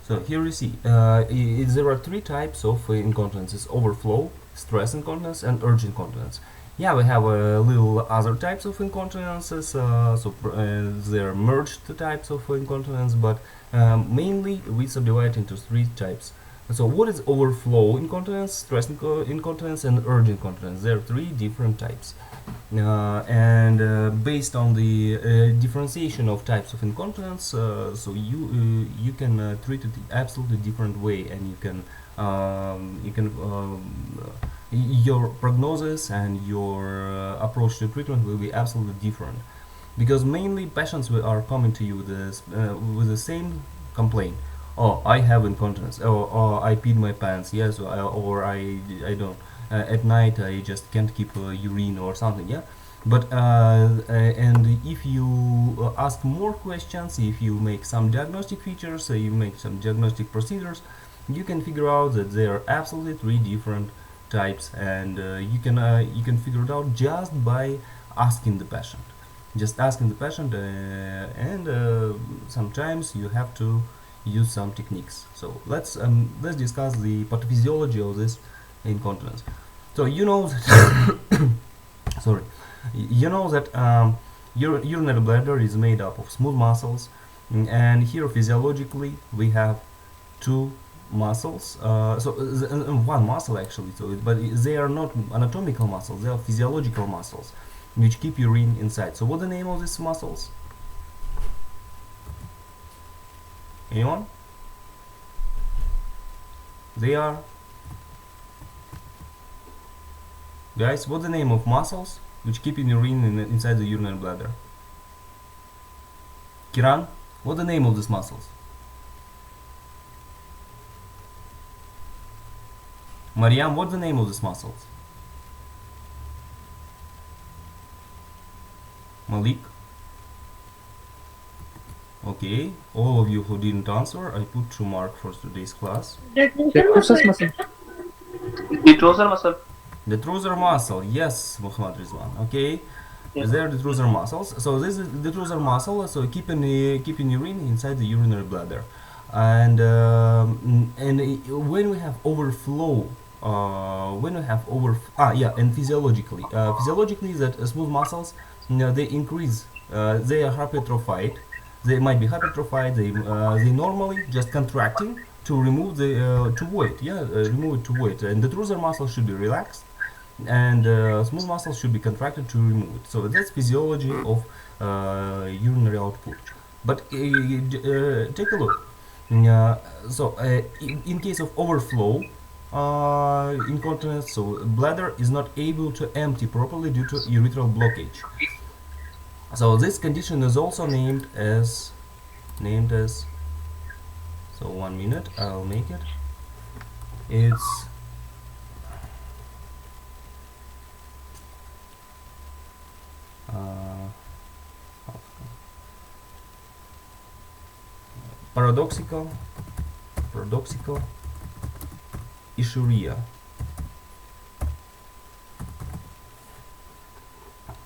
So here you see, there are three types of incontinence: it's overflow, stress incontinence, and urge incontinence. Yeah, we have a little other types of incontinences, they're merged types of incontinence, but mainly we subdivide into three types. So what is overflow incontinence, stress incontinence, and urge incontinence? There are three different types. And based on the differentiation of types of incontinence, so you can treat it absolutely different way, and your prognosis and your approach to treatment will be absolutely different, because mainly patients are coming to you with the same complaint. Oh, I have incontinence. Oh, I peed my pants. Yes, or I don't. At night I just can't keep urine or something. Yeah, but and if you ask more questions, if you make some diagnostic features, you make some diagnostic procedures, you can figure out that there are absolutely three different types, and you can figure it out just by asking the patient. Just asking the patient, and sometimes you have to use some techniques. So let's discuss the pathophysiology of this incontinence. So you know that sorry, you know that your urinary bladder is made up of smooth muscles, and here physiologically we have two muscles. One muscle actually. But they are not anatomical muscles; they are physiological muscles, which keep urine inside. So what's the name of these muscles? Anyone? They are, guys, what's the name of muscles which keep urine inside the urinary bladder? Kiran, what's the name of these muscles? Mariam, what's the name of these muscles? Malik? Okay, all of you who didn't answer, I put 2 marks for today's class. Recursus muscle. The trouser muscle. The trouser muscle, yes, Muhammad Rizwan. Okay, Yes. they're the trouser muscles. So this is the trouser muscle. So keeping urine inside the urinary bladder, and when we have overflow, and physiologically that smooth muscles, they increase. They are hypertrophied. They might be hypertrophied. They normally just contracting to remove the to weight. Remove it to weight, and the trouser muscle should be relaxed, and smooth muscles should be contracted to remove it. So that's physiology of urinary output. But take a look. In case of overflow incontinence, so bladder is not able to empty properly due to urethral blockage. So this condition is also named as so 1 minute, I'll make it. It's paradoxical ischemia.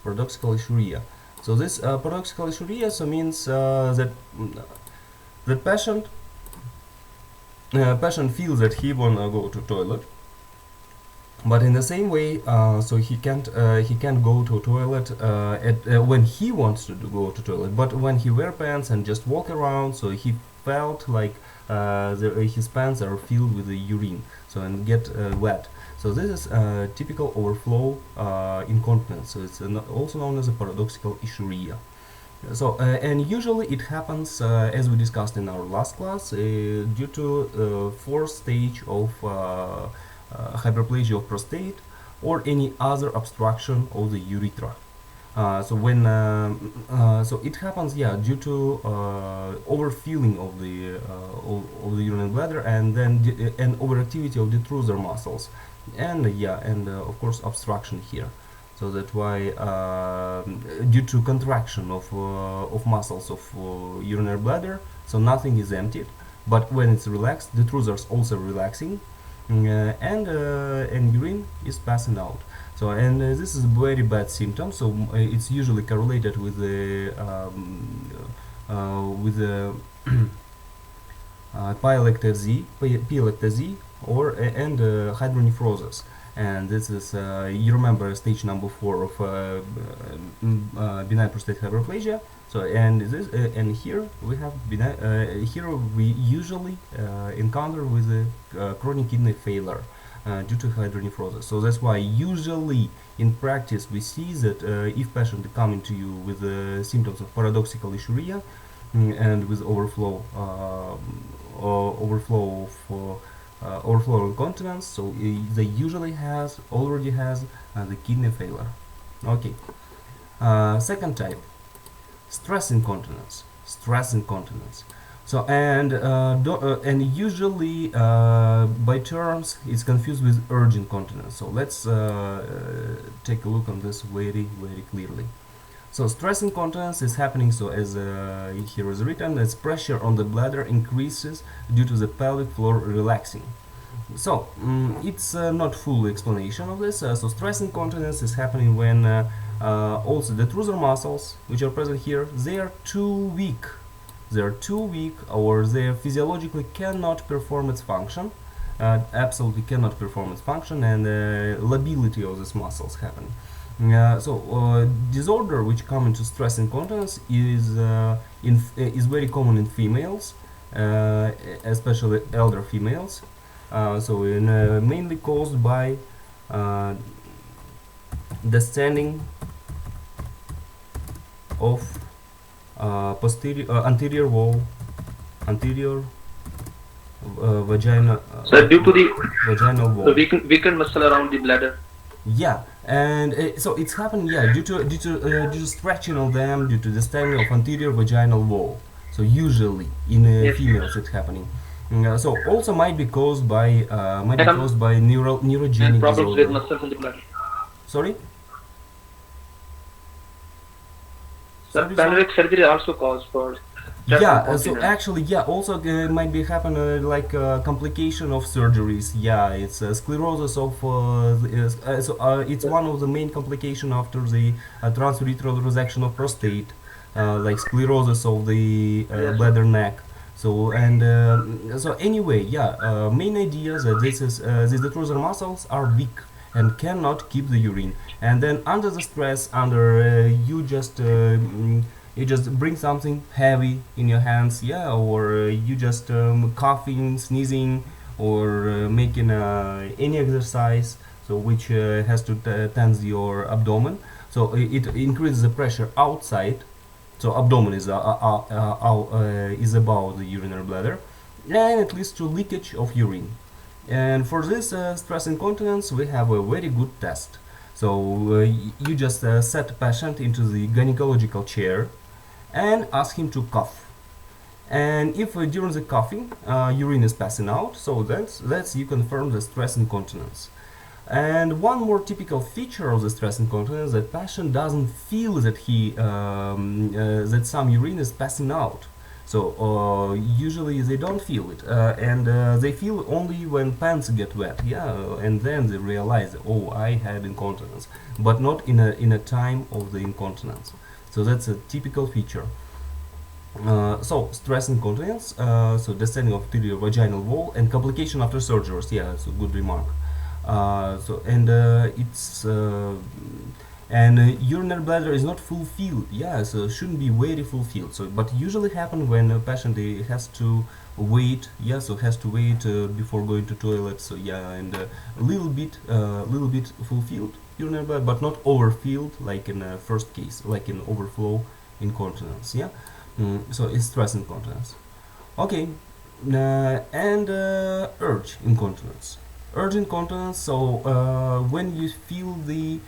Paradoxical ischemia. So this paradoxical ischemia so means that the patient feels that he wanna go to toilet, but in the same way, so he can't go to toilet when he wants to go to toilet. But when he wear pants and just walk around, so he felt like his pants are filled with the urine, so and get wet. So this is typical overflow incontinence. So it's also known as a paradoxical ischemia. So and usually it happens as we discussed in our last class due to fourth stage of hyperplasia of prostate or any other obstruction of the urethra. So it happens, due to overfilling of the urinary bladder, and then and overactivity of the trouser muscles, and of course obstruction here. So that's why due to contraction of muscles of urinary bladder, so nothing is emptied, but when it's relaxed, the trousers also relaxing, and urine is passing out. So this is a very bad symptom. So it's usually correlated with the P-lactate-Z, or and hydronephrosis. And this is you remember stage number 4 of benign prostatic hyperplasia. So and here we have here we usually encounter with a chronic kidney failure due to hydronephrosis. So that's why usually in practice we see that if patient coming to you with symptoms of paradoxical ischemia and with overflow incontinence, so they usually already has the kidney failure. Okay. Second type, stress incontinence. Stress incontinence. So and usually by terms it's confused with urge incontinence. So let's take a look on this very clearly. So stress incontinence is happening, so as here is written, as pressure on the bladder increases due to the pelvic floor relaxing. So it's not full explanation of this. So stress incontinence is happening when also the trusor muscles, which are present here, they are too weak. They are too weak, or they physiologically cannot perform its function. Absolutely cannot perform its function, and lability of these muscles happen. Disorder which come into stress incontinence is very common in females, especially elder females. Mainly caused by descending of anterior wall, anterior vagina, So due to the vaginal wall. weakened muscle around the bladder. Yeah, and so it's happened. Yeah, due to stretching of them, due to the standing of anterior vaginal wall. So usually in Yes. females it's happening. So also might be caused by And neurogenic problems with disorder. muscles in the bladder. Sorry. So Sorry. pelvic surgery also cause for stress Yeah, so incontinence. actually, yeah, also might be happen like complication of surgeries. Yeah, it's sclerosis of it's one of the main complication after the transurethral resection of prostate, like sclerosis of the Yes. bladder neck. So anyway, yeah, main idea that these detrusor muscles are weak and cannot keep the urine, and then under the stress, you just bring something heavy in your hands, yeah, or you just coughing, sneezing, or making any exercise, so which has to tense your abdomen. So it increases the pressure outside. So abdomen is above the urinary bladder, and it leads to leakage of urine. And for this stress incontinence, we have a very good test. So you just set patient into the gynecological chair and ask him to cough. And if during the coughing urine is passing out, so that's you confirm the stress incontinence. And one more typical feature of the stress incontinence, that patient doesn't feel that that some urine is passing out. So usually they don't feel it, and they feel only when pants get wet. Yeah, and then they realize, oh, I had incontinence, but not in a time of the incontinence. So that's a typical feature. So stress incontinence, so descending of anterior vaginal wall, and complication after surgeries. Yeah, it's a good remark. Urinary bladder is not fulfilled. Yeah, so shouldn't be very fulfilled. So, but usually happen when a patient has to wait. Yeah, so has to wait before going to toilet. So yeah, and a little bit fulfilled urinary bladder, but not overfilled like in the first case, like in overflow incontinence. Yeah, so it's stress incontinence. Okay, urge incontinence. Urge incontinence. So um, when you feel the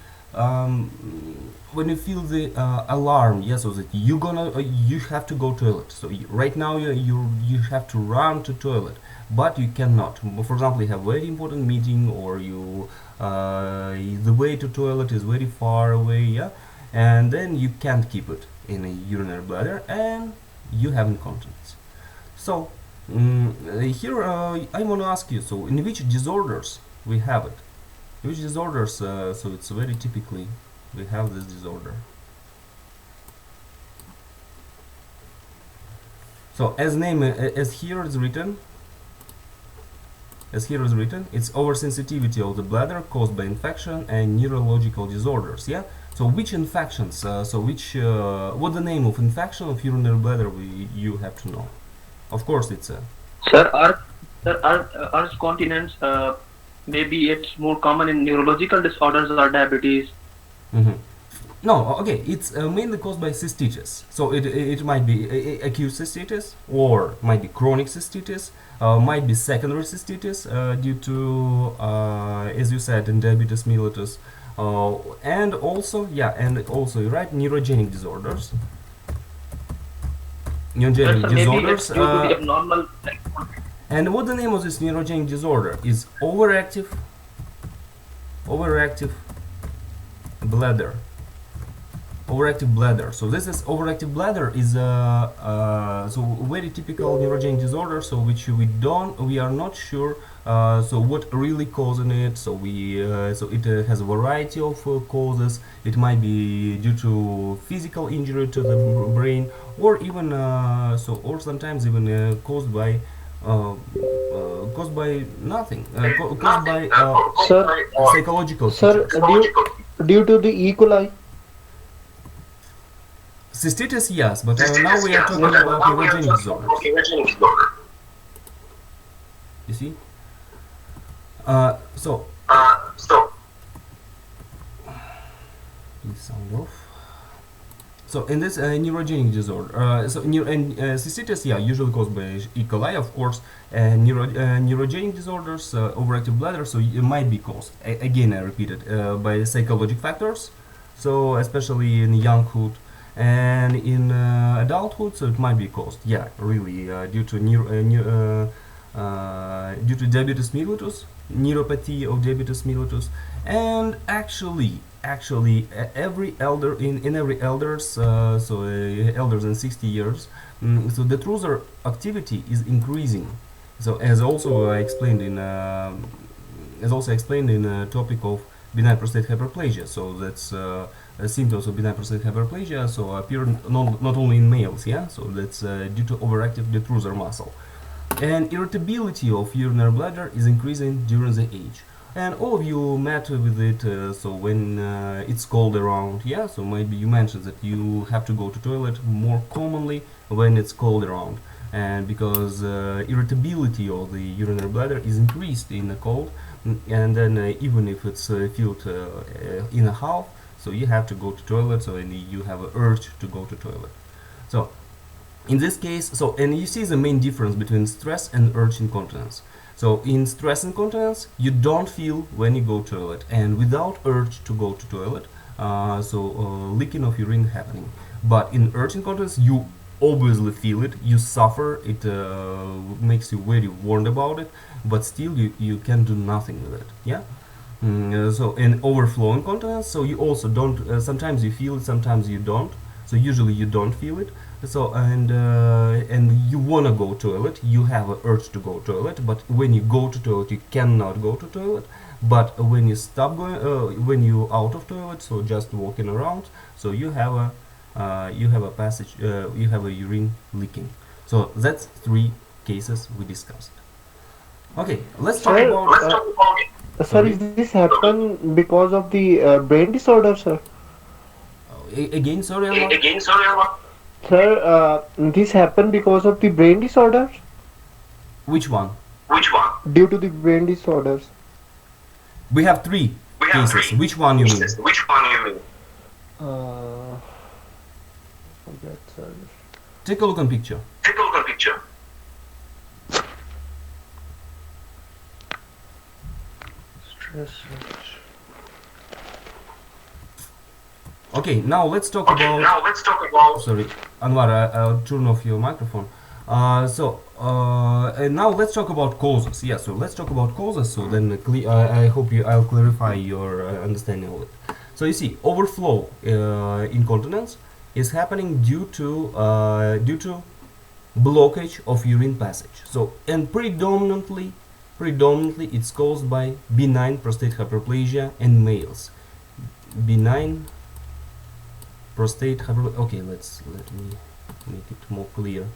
alarm, yes, so that you have to go toilet. So right now you have to run to toilet, but you cannot. For example, you have very important meeting, or the way to toilet is very far away, yeah, and then you can't keep it in a urinary bladder, and you have incontinence. So here I want to ask you, so in which disorders we have it? Which disorders, so it's very typically we have this disorder. So as here is written, it's oversensitivity of the bladder caused by infection and neurological disorders. Yeah. So which infections? What the name of infection of urinary bladder you have to know? Of course, it's a. Sir, are continents, maybe it's more common in neurological disorders or diabetes. Mhm. No, okay, it's mainly caused by cystitis. So it might be acute cystitis or might be chronic cystitis, might be secondary cystitis due to, as you said, in diabetes mellitus, and also you're right, neurogenic disorders. Yes, Neurogenic sir, maybe it's disorders. due to the abnormal. And what the name of this neurogenic disorder is? Overactive bladder. Overactive bladder. So this is overactive bladder is so very typical neurogenic disorder. So which we are not sure. So what really causing it? So it has a variety of causes. It might be due to physical injury to the brain, or even or sometimes even caused by nothing. Caused by Sir, psychological sir, features. due to the E. coli. Cystitis, yes, but now we are talking about neurogenic disorders. You see? So, please sound off. So in this neurogenic disorder, cystitis, yeah, usually caused by E. coli, of course, and neurogenic disorders, overactive bladder, so it might be caused, again I repeat it, by psychological factors, so especially in younghood, and in adulthood, so it might be caused, yeah, really, due to diabetes mellitus, neuropathy of diabetes mellitus, and actually every elder in every elders elders in 60 years, so the trouser activity is increasing. So as also explained in a topic of benign prostate hyperplasia. So that's symptoms of benign prostate hyperplasia so appear not only in males, yeah, so that's due to overactive detrusor muscle, and irritability of urinary bladder is increasing during the age. And all of you met with it, so when it's cold around, yeah, so maybe you mentioned that you have to go to toilet more commonly when it's cold around, and because irritability of the urinary bladder is increased in the cold, and then even if it's filled in a half, so you have to go to toilet, so and you have an urge to go to toilet. So in this case, so and you see the main difference between stress and urge incontinence. So in stress incontinence, you don't feel when you go to toilet, and without urge to go to toilet, leaking of urine happening. But in urge incontinence, you obviously feel it, you suffer, it makes you very warned about it, but still you can do nothing with it. Yeah. So in overflow incontinence, so you also don't. Sometimes you feel it, sometimes you don't. So usually you don't feel it. So and you wanna go toilet, you have an urge to go toilet, but when you go to toilet, you cannot go to toilet. But when you stop going, when you out of toilet, so just walking around, so you have a passage, you have a urine leaking. So that's 3 cases we discussed. Okay, let's talk Sir, about. sir, Sorry. is this happen because of the brain disorder, sir? Again, sorry, Anwar. Sir, this happened because of the brain disorders? Which one? Due to the brain disorders. We have 3 cases. Which one you mean? Forget, sir. Take a look on picture. Stress. Okay, now let's talk about. Sorry, Anwar, I'll turn off your microphone. And now let's talk about causes. Yeah, so let's talk about causes. So then, I hope I'll clarify your understanding of it. So you see, overflow incontinence is happening due to blockage of urine passage. So and predominantly it's caused by benign prostate hyperplasia in males. Benign prostate hyperplasia. Okay, let me make it more clear.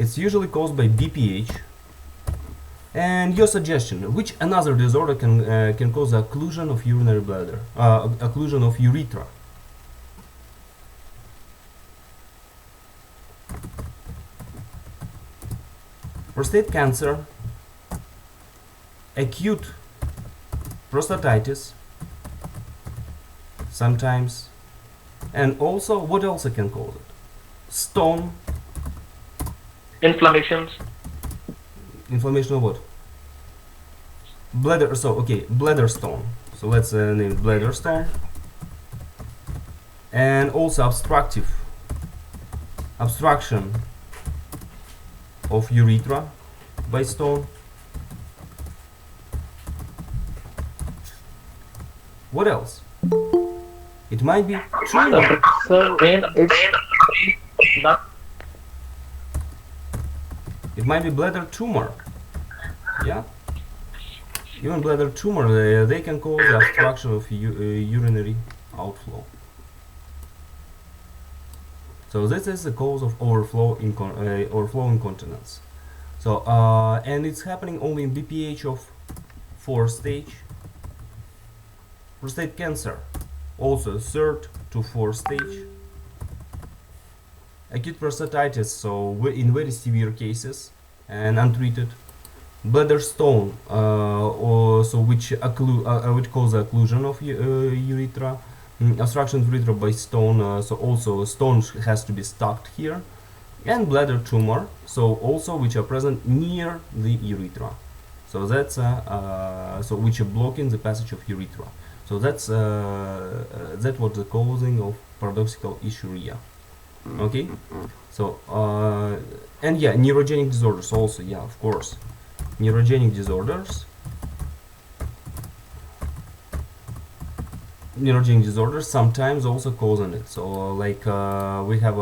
It's usually caused by BPH. And your suggestion, which another disorder can cause occlusion of urinary bladder, occlusion of urethra? Prostate cancer, acute prostatitis, sometimes, and also what else can cause it? Stone, Inflammations. inflammation of what? Bladder. So okay, bladder stone. So let's name it bladder stone, and also obstruction of urethra by stone. What else? It might be tumor. So Brain, it's that It might be bladder tumor. Yeah. Even bladder tumor, they can cause obstruction of urinary outflow. So this is the cause of overflow incontinence. So and it's happening only in BPH of 4th stage. Prostate cancer, also 3rd to 4th stage. Acute prostatitis, so in very severe cases and untreated. Bladder stone, which cause occlusion of urethra. Obstruction of urethra by stone, so also stone has to be stopped here. And bladder tumor, so also which are present near the urethra. So that's which are blocking the passage of urethra. So that's what the causing of paradoxical ischemia. Okay, so and yeah, neurogenic disorders also, yeah, of course, neurogenic disorders sometimes also causing it. So like we have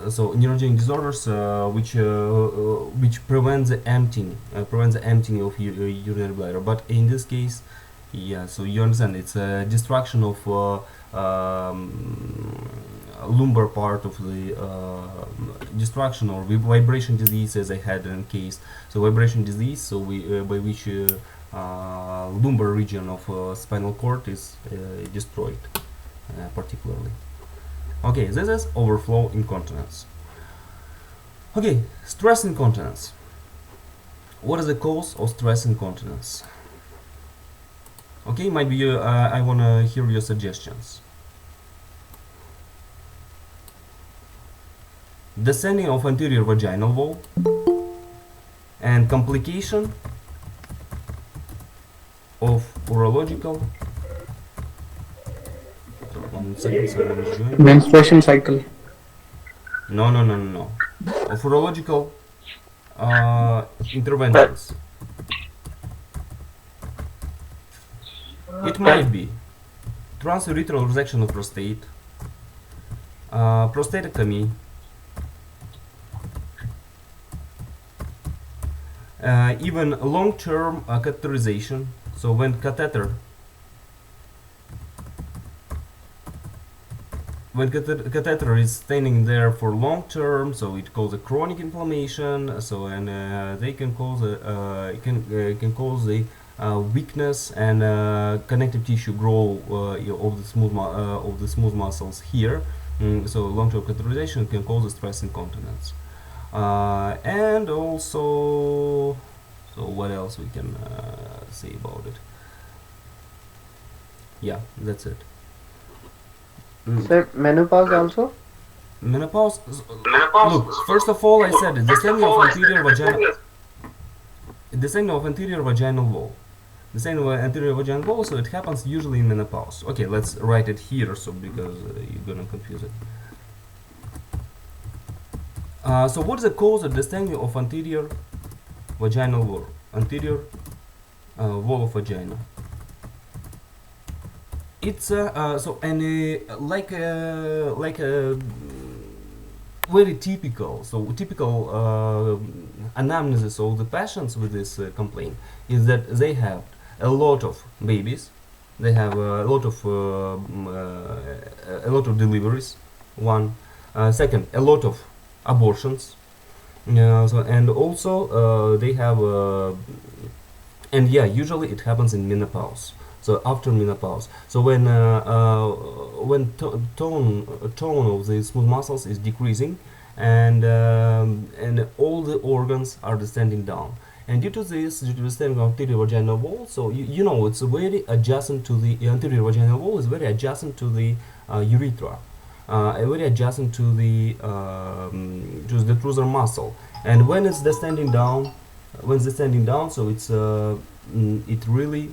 so neurogenic disorders which prevent the emptying of urinary bladder. But in this case, yeah, so you understand, it's a destruction of lumbar part of the destruction or vibration disease, as I had in case. So vibration disease, so by which lumbar region of spinal cord is destroyed, particularly. Okay, this is overflow incontinence. Okay, stress incontinence. What is the cause of stress incontinence? Okay, might be I wanna hear your suggestions. Descending of anterior vaginal wall and complication of urological. 1 second, someone is joining. Menstruation cycle. No. Of urological interventions. It might be transurethral resection of prostate, prostatectomy, even long-term catheterization. So when catheter is standing there for long term, so it causes a chronic inflammation. So and they can cause can cause a weakness and connective tissue growth of the smooth muscles here. So long-term catheterization can cause a stress incontinence. And also, so what else we can say about it? Yeah, that's it. so menopause also. Menopause. Look, first of all, I said it. Descending of anterior vaginal wall. Descending of anterior vaginal wall. So it happens usually in menopause. Okay, let's write it here, so because you're gonna confuse it. So what is the cause of descending of anterior vaginal wall? Anterior wall of vagina. It's so and like a very typical anamnesis of the patients with this complaint is that they have a lot of babies, they have a lot of deliveries. One, second, a lot of abortions, So and also they have and yeah, usually it happens in menopause. So after menopause, so when tone of the smooth muscles is decreasing, and all the organs are descending down, and due to this, due to the descending of anterior vaginal wall, so you know it's very adjacent to the anterior vaginal wall is very adjacent to the urethra, very adjacent to the truther muscle, and when it's descending down, so it really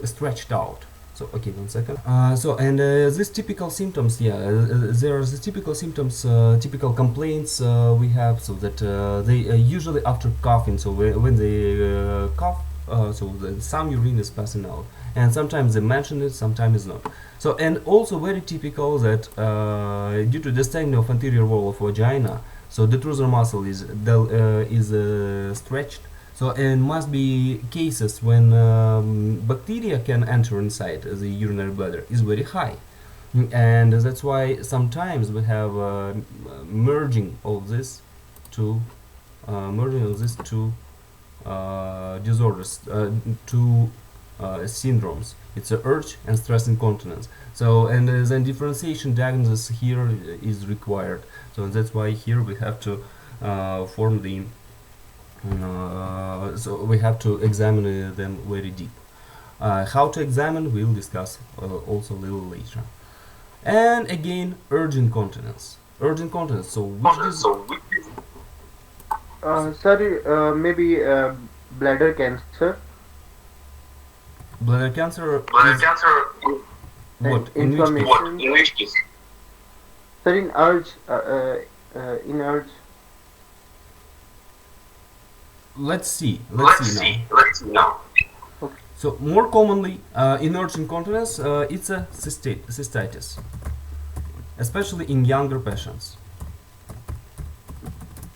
stretched out. So okay, 1 second. So and these typical symptoms, yeah, there are the typical symptoms, typical complaints we have. So that they usually after coughing. So when they cough, some urine is passing out, and sometimes they mention it, sometimes it's not. So and also very typical that due to descending of anterior wall of vagina, so the truther muscle is stretched. So and must be cases when bacteria can enter inside the urinary bladder is very high, and that's why sometimes we have merging of this two disorders, two syndromes. It's a urge and stress incontinence. So and then differentiation diagnosis here is required. So that's why here we have to form the so we have to examine them very deep. How to examine we'll discuss also a little later. And again, urge incontinence. Urge incontinence. So which is Sorry, maybe bladder cancer bladder cancer Bladder is cancer and what in which case? what? inflammation. In which case? Sir, in urge. Let's see now. Let's see now. Okay. So more commonly in urge incontinence, it's a cystitis, especially in younger patients.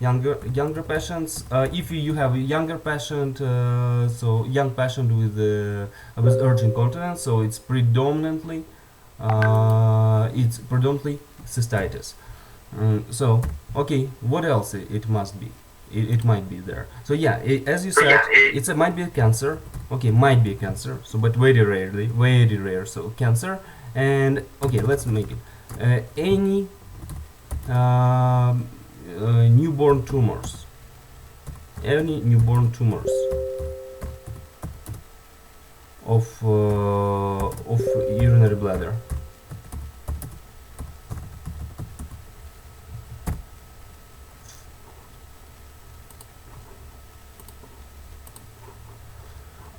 Younger patients. If you have a younger patient, so young patient with urge incontinence, so it's predominantly cystitis. So okay, what else it must be? It might be there. So yeah, as you So said, yeah, it might be a cancer. Okay, might be a cancer. So but very rare. So cancer, and okay, let's make it any newborn tumors. Any newborn tumors of urinary bladder.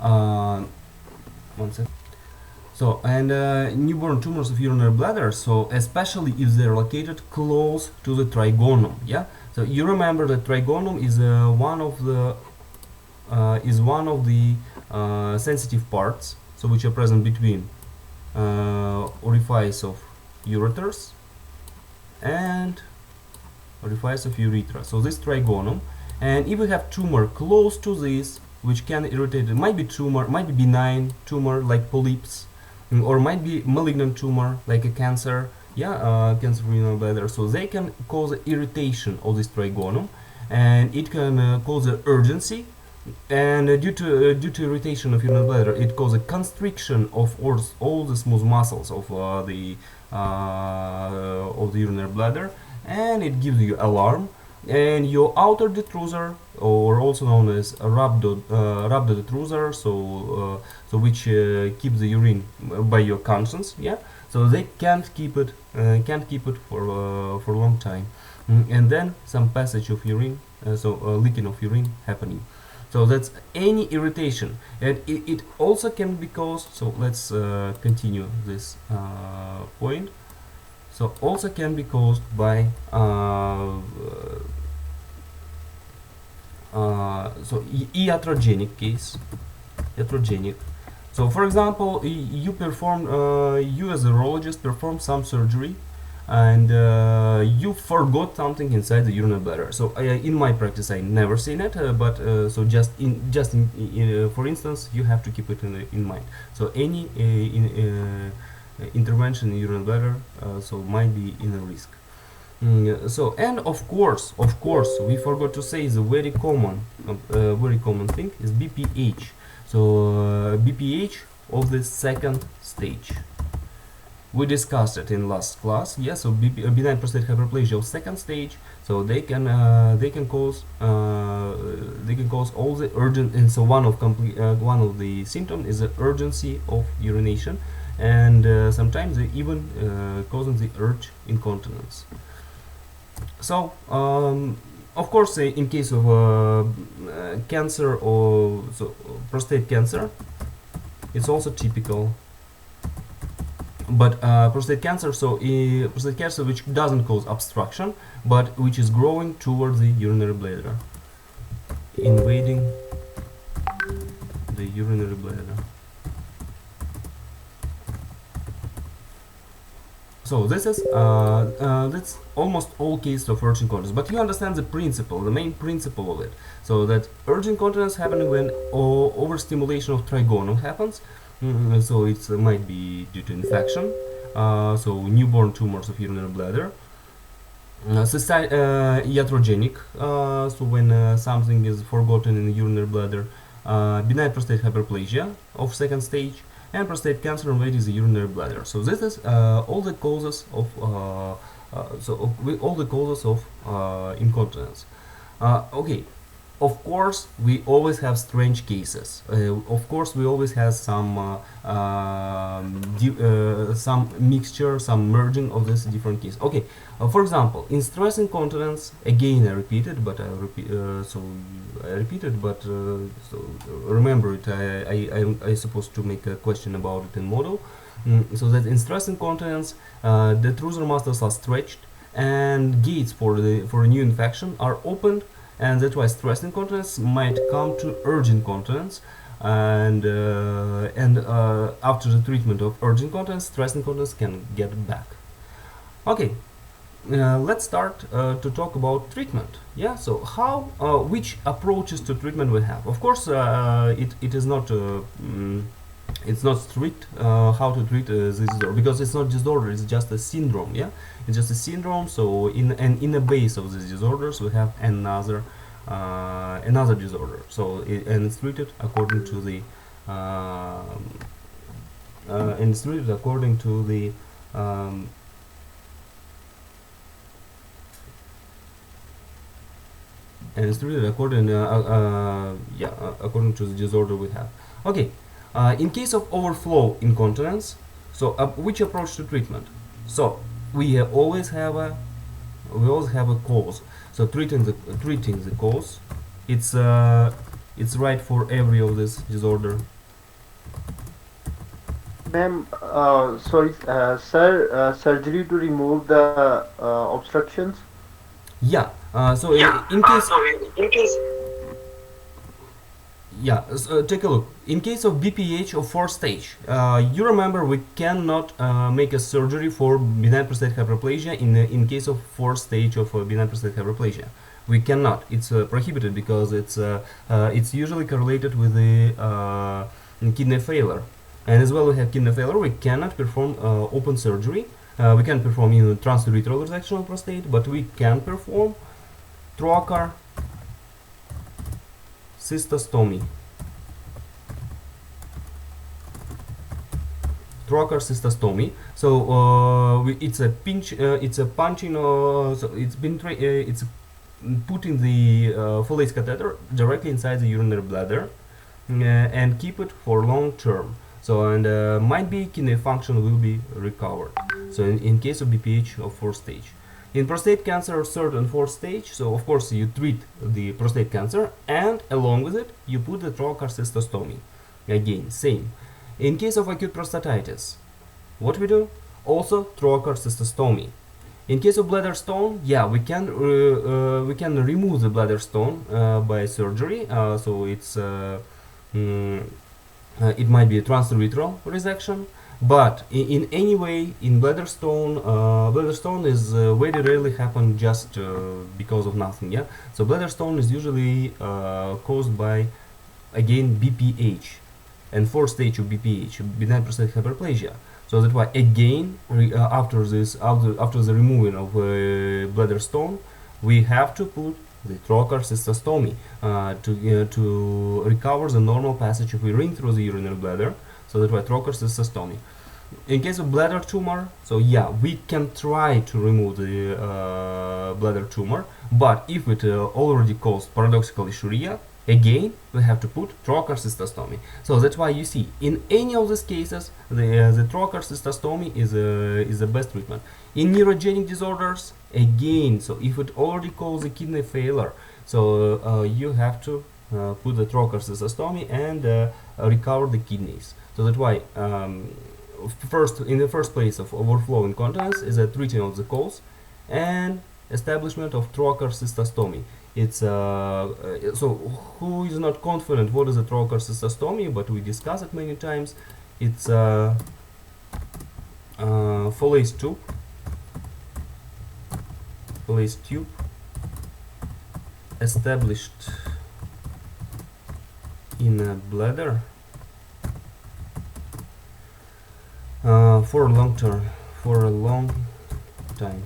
Uh, 1 second. So, and newborn tumors of urinary bladder, so especially if they're located close to the trigonum, yeah? So you remember that trigonum is one of the sensitive parts, so which are present between orifice of ureters and orifice of urethra. So this trigonum, and if we have tumor close to this, which can irritate, it might be tumor, might be benign tumor like polyps, or might be malignant tumor like a cancer, yeah, cancer of urinary bladder. So they can cause irritation of this trigonum, and it can cause urgency, and due to irritation of urinary bladder, it causes a constriction of all the smooth muscles of the urinary bladder, and it gives you alarm, and your outer detrusor, or also known as rhabdodetrusor, so which keeps the urine by your conscience, yeah. So they can't keep it for a long time, and then some passage of urine, leaking of urine happening. So that's any irritation, and it also can be caused. So let's continue this point. So also can be caused by iatrogenic case. Iatrogenic. So for example, you as a urologist perform some surgery, and you forgot something inside the urinary bladder. So in my practice, I never seen it, but so for instance, you have to keep it in mind. So any intervention in urinary bladder so might be in a risk. So and of course, we forgot to say the very common thing is BPH. So BPH of the second stage. We discussed it in last class. Yes, so benign prostatic hyperplasia of second stage. So they can cause all the urgent. And so one of the symptoms is the urgency of urination, and sometimes they even causing the urge incontinence. So, of course, in case of cancer or prostate cancer, it's also typical. But prostate cancer, prostate cancer which doesn't cause obstruction, but which is growing towards the urinary bladder, invading the urinary bladder. So this is that's almost all cases of urge incontinence, but you understand the principle, the main principle of it. So that urge incontinence happens when overstimulation of trigonum happens. So it might be due to infection, so newborn tumors of urinary bladder, iatrogenic, so when something is forgotten in the urinary bladder, benign prostate hyperplasia of second stage, and prostate cancer invading the urinary bladder. So this is all the causes of all the causes of incontinence. Okay, of course, we always have strange cases. Of course, we always have some mixture, some merging of these different cases. Okay, for example, in stress incontinence, again I repeated, but so remember it. I supposed to make a question about it in model. So that in stress incontinence, the trusor muscles are stretched, and gates for a new infection are opened, and that's why stress incontinence might come to urge incontinence, and after the treatment of urge incontinence, stress incontinence can get back. Okay, let's start to talk about treatment. Yeah, so how which approaches to treatment we have. Of course, it is not it's not strict how to treat this disorder, because it's not disorder, it's just a syndrome. Yeah, it's just a syndrome. So in the base of these disorders we have another disorder. So and it's treated according to the um, and it's treated according according to the disorder we have. Okay, in case of overflow incontinence, so which approach to treatment? So we always have a cause. So treating the cause, it's right for every of this disorder. Ma'am, sorry, sir, surgery to remove the obstructions. Yeah. So in case yeah, take a look. In case of BPH of fourth stage, you remember we cannot make a surgery for benign prostatic hyperplasia in case of fourth stage of benign prostatic hyperplasia. We cannot. It's prohibited because it's usually correlated with the kidney failure, and as well we have kidney failure. We cannot perform open surgery. We can perform transurethral resection of prostate, but we can perform trocar cystostomy. Trocar cystostomy. So it's a pinch. It's a punching. So it's been it's putting the Foley's catheter directly inside the urinary bladder and keep it for long term. So and might be kidney function will be recovered. So in case of BPH of fourth stage. In prostate cancer third and fourth stage, so of course you treat the prostate cancer, and along with it you put the trocar cystostomy. Again, same. In case of acute prostatitis, what we do? Also trocar cystostomy. In case of bladder stone, yeah, we can remove the bladder stone by surgery. So it might be a transurethral resection. But in any way, in bladder stone is very rarely happen just because of nothing. Yeah, so bladder stone is usually caused by, again, BPH, and fourth stage of BPH, benign prostatic hyperplasia. So that's why again after the removing of bladder stone, we have to put the trocar cystostomy to recover the normal passage of urine through the urinary bladder. So that's why trocar cystostomy. In case of bladder tumor, so yeah, we can try to remove the bladder tumor, but if it already caused paradoxically urea, again we have to put trocar cystostomy. So that's why you see in any of these cases the trocar cystostomy is the best treatment. In neurogenic disorders, again, so if it already caused a kidney failure, so you have to put the trocar cystostomy and recover the kidneys. So that's why in the first place of overflow incontinence is a treating of the cause and establishment of trocar cystostomy. It's so who is not confident what is a trocar cystostomy, but we discuss it many times. It's Foley's tube established in a bladder for a long time.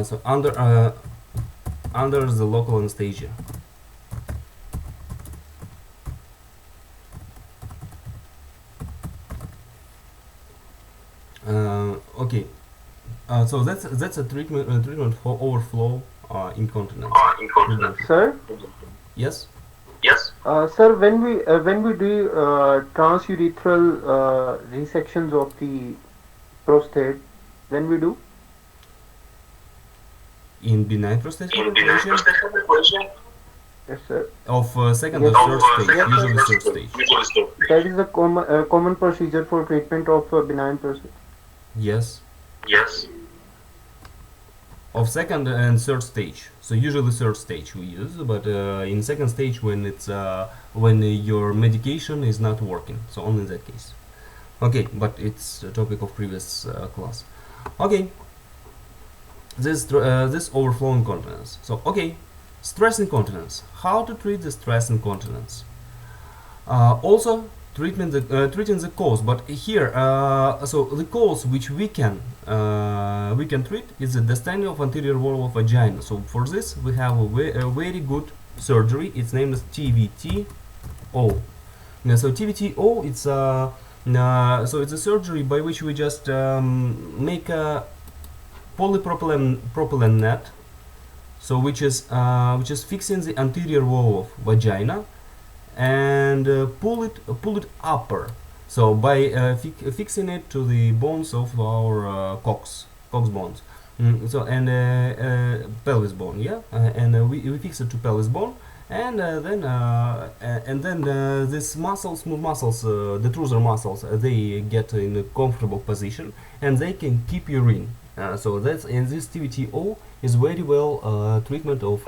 So under the local anesthesia. Okay. So that's a treatment for overflow incontinence. Sir? Yes. Sir, when we do transurethral resections of the prostate, when we do? In benign prostatic hyperplasia Yes, sir. of second Yes. or third stage, Yes, sir. usually third stage. That is a common procedure for treatment of benign prostate. Yes. Of second and third stage. So usually third stage we use, but in second stage when it's when your medication is not working. So only in that case. Okay, but it's a topic of previous class. Okay. This overflow incontinence. So okay, stress incontinence. How to treat the stress incontinence? Also treating the cause, but here so the cause which we can treat is the distending of anterior wall of vagina. So for this we have a very good surgery. Its name is TVTO. Now, so TVTO so it's a surgery by which we just make a polypropylene net, so which is fixing the anterior wall of vagina and pull it upper. So by fixing it to the bones of our cox bones, so and pelvis bone, yeah, and we fix it to pelvis bone, and then these muscles, smooth muscles, the truther muscles, they get in a comfortable position and they can keep urine. So that's in this TVTO is very well treatment of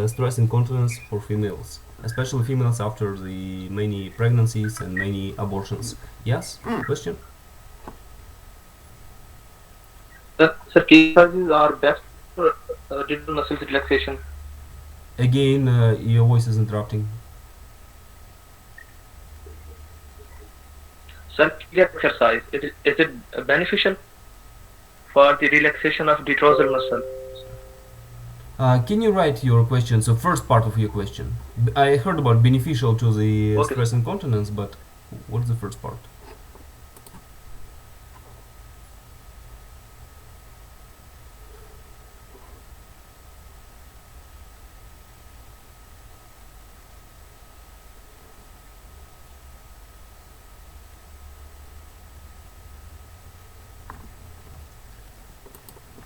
stress incontinence for females, especially females after the many pregnancies and many abortions. Yes, question? Sir, key massages are best for digital muscle relaxation. Again, your voice is interrupting. Sir, Kegel exercise, is it beneficial for the relaxation of the dorsal muscle? Can you write your question? So first part of your question. I heard about beneficial to the Okay. stress incontinence, but what's the first part?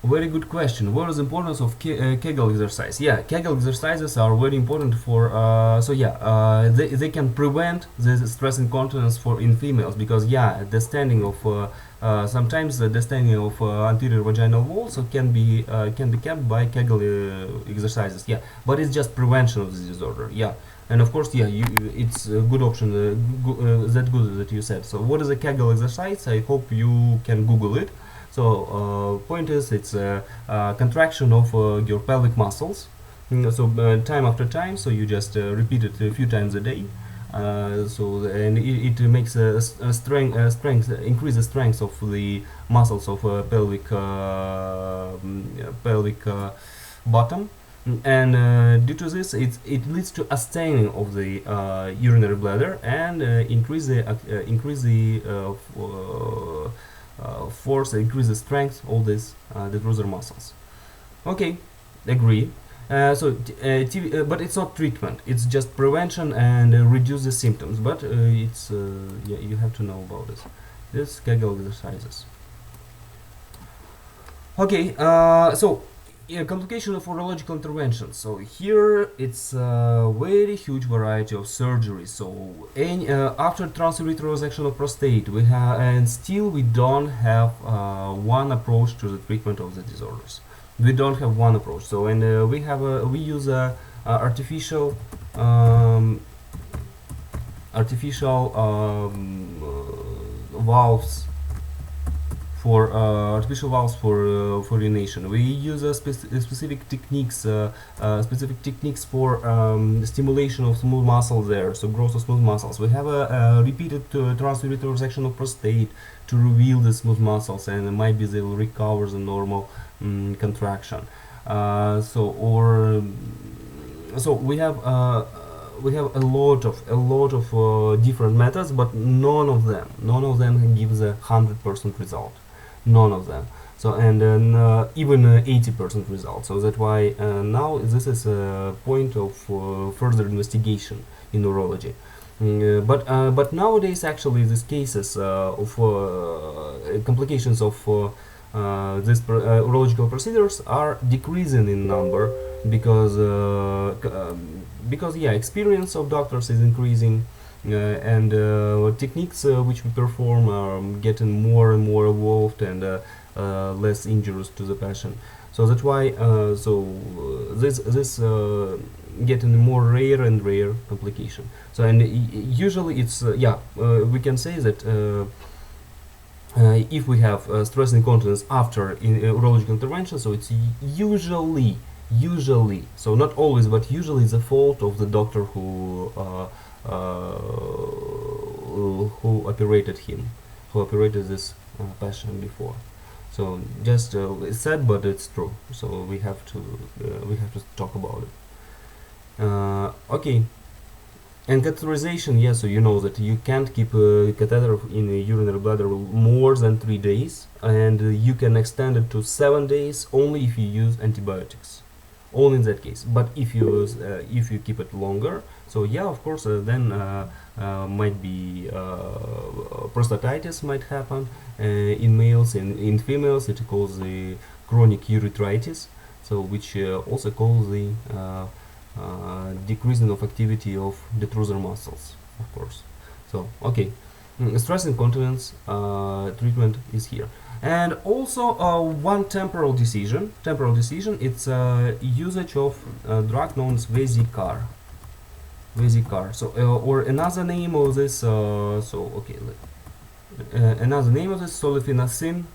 Very good question. What is the importance of Kegel exercise? Yeah, Kegel exercises are very important for. They can prevent the stress incontinence in females because the standing of sometimes the standing of anterior vaginal wall so can be kept by Kegel exercises. Yeah, but it's just prevention of this disorder. Yeah. And of course, it's a good option. That good that you said. So, what is a Kegel exercise? I hope you can Google it. So point is, it's a contraction of your pelvic muscles. So time after time, so you just repeat it a few times a day. And it makes strength increase the strength of the muscles of pelvic bottom, and due to this it leads to a staining of the urinary bladder, and increase the force, increase the strength of these detrusor muscles. Okay, agree. But it's not treatment. It's just prevention and reduce the symptoms. But yeah, you have to know about this. This Kegel exercises. Okay, so yeah, complication of urological intervention. So here it's a very huge variety of surgeries. So after transurethral resection of prostate, we have, and still we don't have one approach to the treatment of the disorders. We don't have one approach. So and we use um, valves artificial valves for urination. We use specific techniques for stimulation of smooth muscles there, so growth of smooth muscles. We have a repeated transurethral resection of prostate to reveal the smooth muscles, and maybe they will recover the normal contraction. So we have a lot of different methods, but none of them gives a 100% result. None of them. So and then even 80% result. So that's why now this is a point of further investigation in neurology. But nowadays actually these cases of complications of these urological procedures are decreasing in number because yeah, experience of doctors is increasing, and techniques which we perform are getting more and more evolved and less injurious to the patient. So that's why this getting more rare and rare complication. So and usually it's we can say that if we have stress incontinence after urological intervention, so it's usually, so not always, but usually the fault of the doctor who operated this patient before. So just it's sad, but it's true. So we have to talk about it. Okay. And catheterization, yeah, so you know that you can't keep a catheter in a urinary bladder more than 3 days, and you can extend it to 7 days only if you use antibiotics. Only in that case. But if you keep it longer, so yeah, of course, then might be prostatitis might happen in males. In females, it calls the chronic urethritis, so which also calls the decreasing of activity of detrusor muscles, of course. So okay, stress incontinence treatment is here. And also one temporal decision, it's usage of a drug known as Vesicar. So or another name of this another name of this, solifenacin.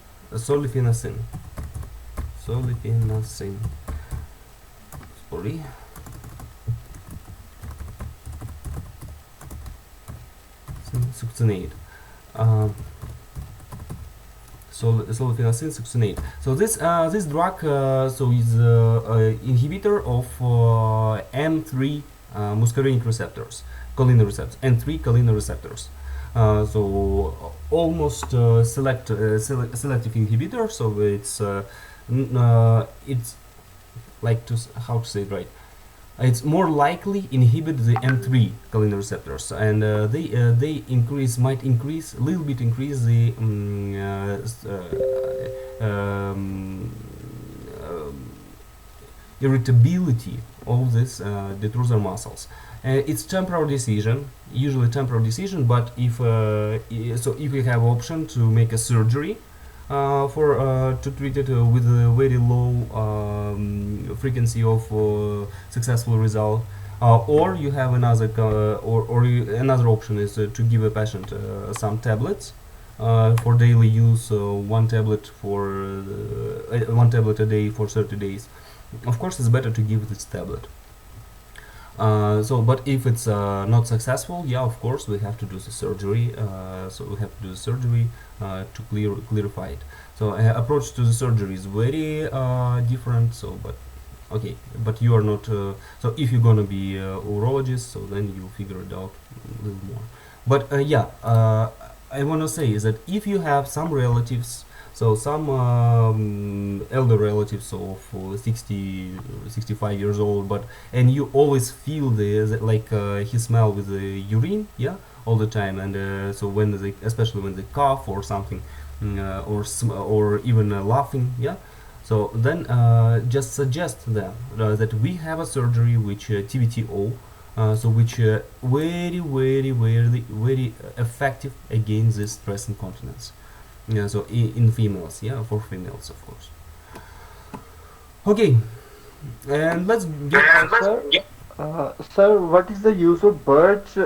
Sorry. Succinate. Solifenacin succinate. So this drug so is inhibitor of M3 muscarinic receptors, choline receptors, N3 choline receptors. So almost selective inhibitor. So it's like how to say it right. It's more likely inhibit the M3 choline receptors, and they might increase a little bit, increase the irritability of this detrusor muscles. It's temporal decision, usually temporal decision. But if we have option to make a surgery to treat it with a very low frequency of successful result, or you have another another option is to give a patient some tablets for daily use, one tablet a day for 30 days. Of course, it's better to give this tablet. But if it's not successful, yeah, of course we have to do the surgery. So we have to do the surgery to clarify it. So approach to the surgery is very different. So, but okay, but you are not. So if you're gonna be a urologist, so then you figure it out a little more. But yeah, I wanna say is that if you have some relatives, so some elder relatives of 60, 65 years old, but and you always feel like he smell with the urine, yeah, all the time, and so when they, especially when they cough or something, or even laughing, yeah. So then just suggest them that we have a surgery which TVTO, so which very effective against this stress incontinence. Yeah, so in females, yeah, for females, of course. Okay, and let's get Sir, sir, what is the use of birch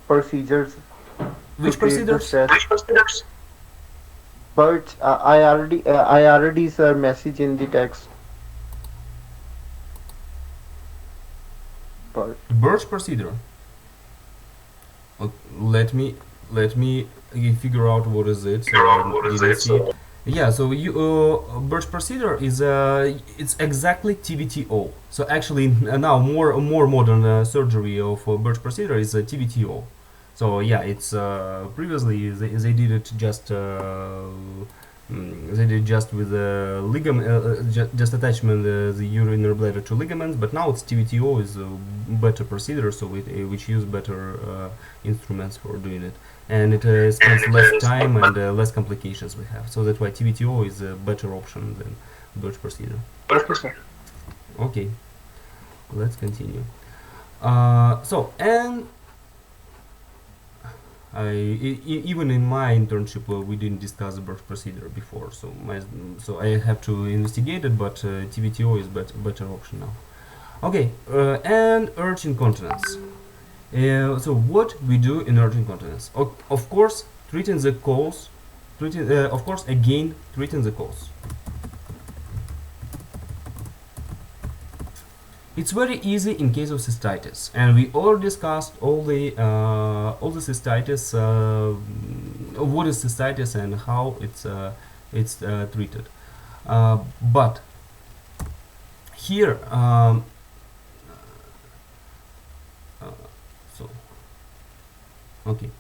procedures to which create the procedures. stress? Birch, I already sir message in the text. Birch. Birch procedure. Let me figure out what is it. So I didn't see it. Yeah, so you birch procedure is it's exactly TVTO. So actually now more modern surgery of birch procedure is TVTO. So yeah, it's previously they did it just they did just with the ligament, just attachment the urinary bladder to ligaments. But now it's TVTO is a better procedure, so which use better instruments for doing it, and it spends less time and less complications we have. So that's why TVTO is a better option than birch procedure. Okay, sir. Okay, let's continue. So and even in my internship we didn't discuss the birth procedure before, so I have to investigate it, but TVTO is better option now. Okay, and urge incontinence. So what we do in urge incontinence? Of course, treating the cause. Of course, again treating the cause. It's very easy in case of cystitis, and we already discussed all the cystitis, what is cystitis and how it's treated. But here, so okay,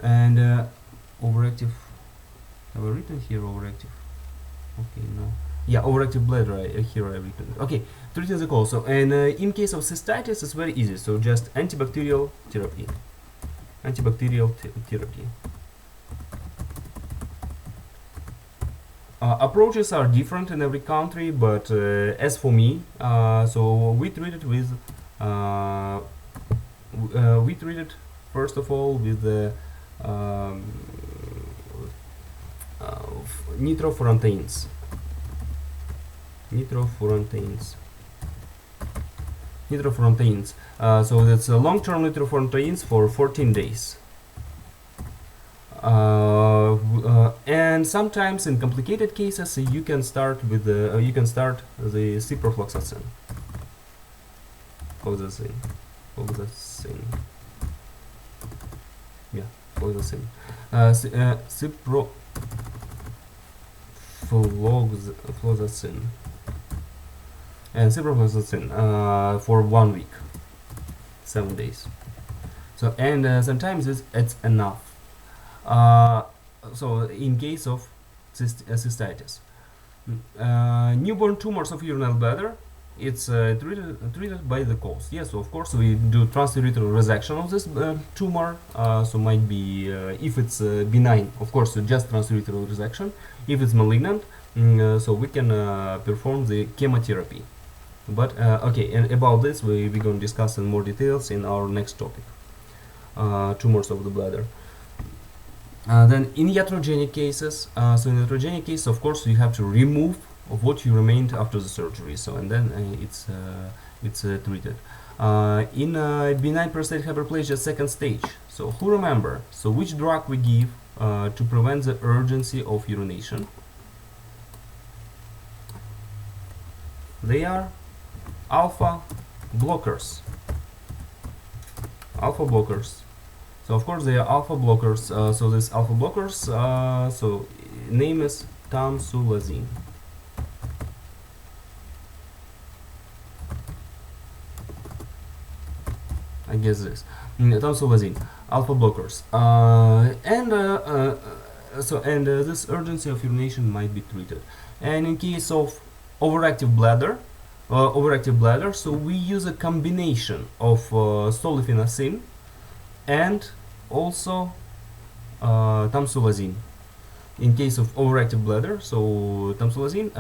and overactive. Have I written here overactive? Okay, no. Yeah, overactive bladder. Here I written. Okay, treating the cause. So, and in case of cystitis, it's very easy. So just antibacterial therapy. Antibacterial therapy. Approaches are different in every country, but as for me, so we treat it with we treat it first of all with the nitrofurantoins. Nitrofurantoins. So that's long-term nitrofurantoins for 14 days. And sometimes in complicated cases you can start with the ciprofloxacin. Floxacin. Yeah, floxacin. Ciprofloxacin and ciprofloxacin for 1 week, 7 days. So and sometimes it's enough. So in case of cystitis, newborn tumors of urinary bladder, it's treated by the cause. Yes, so of course we do transurethral resection of this tumor. So might be if it's benign, of course just transurethral resection. If it's malignant, so we can perform the chemotherapy. But okay, and about this we're going to discuss in more details in our next topic, tumors of the bladder. Then in iatrogenic cases, so in iatrogenic case, of course, you have to remove of what you remained after the surgery. So and then it's treated. In benign prostatic hyperplasia second stage. So who remember? So which drug we give to prevent the urgency of urination? They are alpha blockers, alpha blockers. So of course they are alpha blockers. So this alpha blockers. So name is tamsulosin. I guess this tamsulosin, alpha blockers, and this urgency of urination might be treated. And in case of overactive bladder, so we use a combination of solifenacin and also tamsulosin. In case of overactive bladder, so tamsulosin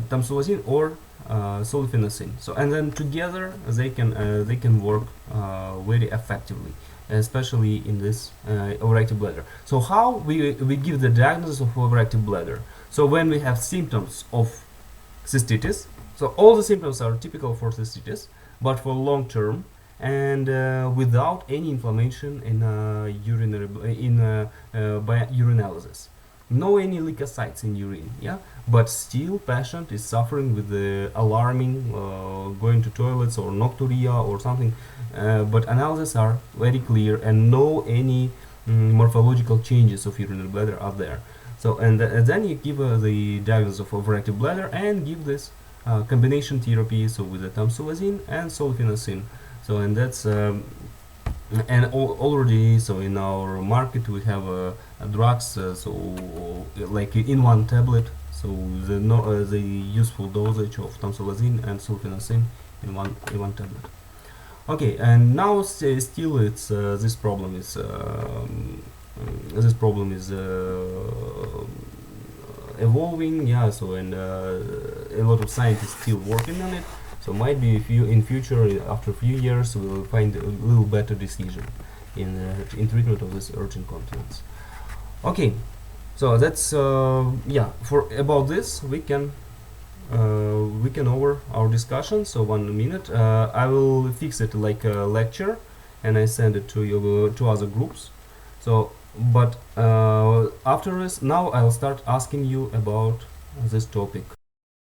tamsulosin or solifenacin. So and then together they can work very effectively, especially in this overactive bladder. So how we give the diagnosis of overactive bladder? So when we have symptoms of cystitis, so all the symptoms are typical for cystitis, but for long term and without any inflammation in urinary by urinalysis, no any leukocytes in urine, yeah, but still patient is suffering with the alarming going to toilets or nocturia or something, but analyses are very clear and no any morphological changes of urinary bladder are there. So and then you give the diagnosis of overactive bladder and give this combination therapy, so with the tamsulosin and solifenacin. So and that's already, so in our market we have drugs, so like in one tablet, so the useful dosage of tamsulosin and sulfenacin in one tablet. Okay, and now still it's this problem is evolving, yeah. So and a lot of scientists still working on it. So might be if you in future, after a few years, we will find a little better decision in treatment of this urgent incontinence. Okay, so that's yeah. For about this, we can over our discussion. So 1 minute. I will fix it like a lecture, and I send it to you to other groups. So, but after this, now I'll start asking you about this topic.